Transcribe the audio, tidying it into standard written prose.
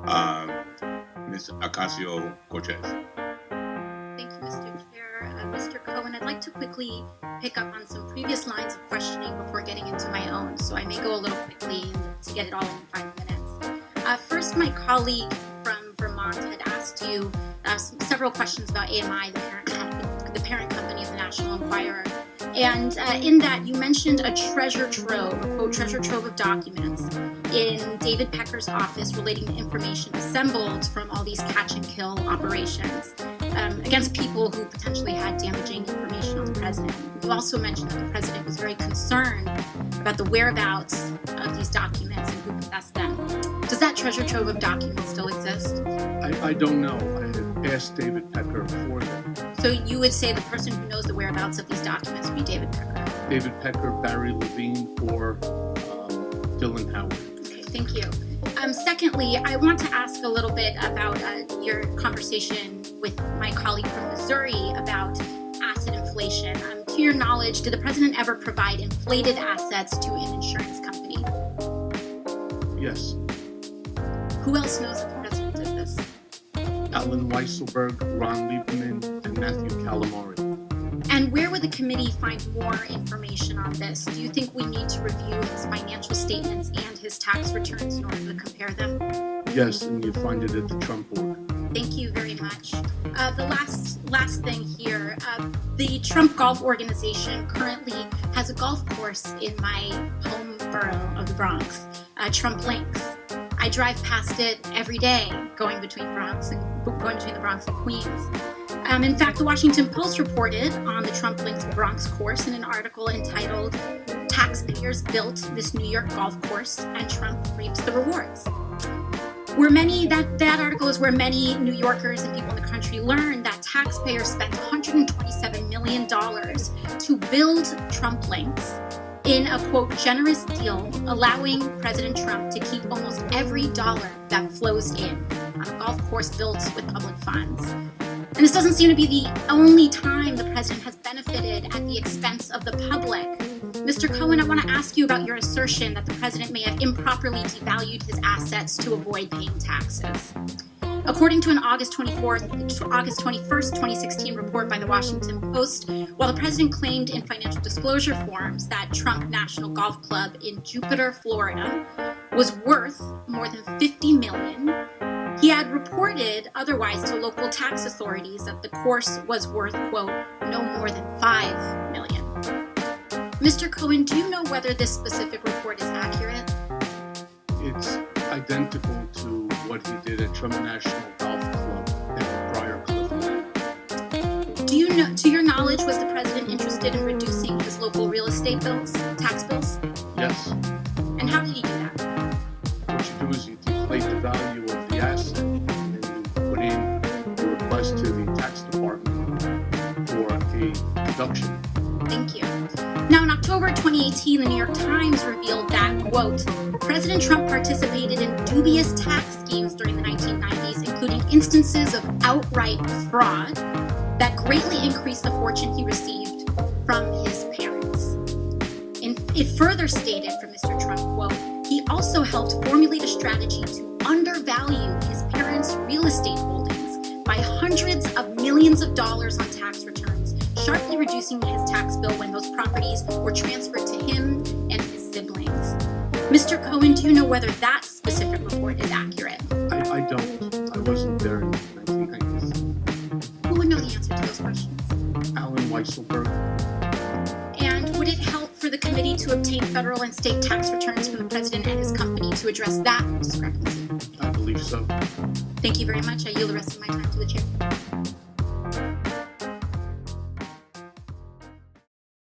Ms. Ocasio-Cortez. Thank you, Mr. Chair. Mr. Cohen, I'd like to quickly pick up on some previous lines of questioning before getting into my own, so I may go a little quickly to get it all in 5 minutes. First, my colleague from Vermont had asked you several questions about AMI, the parent company of the National Enquirer. And in that, you mentioned a treasure trove, a quote, treasure trove of documents in David Pecker's office relating to information assembled from all these catch and kill operations against people who potentially had damaging information on the president. You also mentioned that the president was very concerned about the whereabouts of these documents and who possessed them. Does that treasure trove of documents still exist? I don't know. I had asked David Pecker for them. So you would say the person who knows the whereabouts of these documents would be David Pecker? David Pecker, Barry Levine, or Dylan Howard. Okay, thank you. Secondly, I want to ask a little bit about your conversation with my colleague from Missouri about asset inflation. To your knowledge, did the president ever provide inflated assets to an insurance company? Yes. Who else knows that the president did this? Alan Weisselberg, Ron Lieberman, and Matthew Calamari. And where would the committee find more information on this? Do you think we need to review his financial statements and his tax returns in order to compare them? Yes, and you find it at the Trump board. Thank you very much. The last thing here, the Trump Golf Organization currently has a golf course in my home borough of the Bronx, Trump Links. I drive past it every day, going between the Bronx and Queens. In fact, the Washington Post reported on the Trump Links Bronx course in an article entitled "Taxpayers Built This New York Golf Course and Trump Reaps the Rewards." That article is where many New Yorkers and people in the country learned that taxpayers spent $127 million to build Trump Links in a, quote, generous deal, allowing President Trump to keep almost every dollar that flows in on a golf course built with public funds. And this doesn't seem to be the only time the president has benefited at the expense of the public. Mr. Cohen, I want to ask you about your assertion that the president may have improperly devalued his assets to avoid paying taxes. According to an August 21st, 2016 report by the Washington Post, while the president claimed in financial disclosure forms that Trump National Golf Club in Jupiter, Florida, was worth more than $50 million, he had reported otherwise to local tax authorities that the course was worth, quote, no more than $5 million. Mr. Cohen, do you know whether this specific report is accurate? It's identical to what he did at Trump National Golf Club and the prior club. Do you know, to your knowledge, was the president interested in reducing his local real estate bills, tax bills? Yes. And how did he do that? What you do is you deflate the value of the asset and then you put in a request to the tax department for a deduction. Thank you. Now, in October 2018, the New York Times revealed that, quote, President Trump participated in dubious tax schemes during the 1990s, including instances of outright fraud that greatly increased the fortune he received from his parents. It further stated from Mr. Trump, quote, he also helped formulate a strategy to undervalue his parents' real estate holdings by hundreds of millions of dollars on tax returns, sharply reducing his tax bill when those properties were transferred to him and his siblings. Mr. Cohen, do you know whether that specific report is accurate? I don't. I wasn't there in the 1990s. Who would know the answer to those questions? Alan Weisselberg. And would it help for the committee to obtain federal and state tax returns from the president and his company to address that discrepancy? I believe so. Thank you very much. I yield the rest of my time to the chair.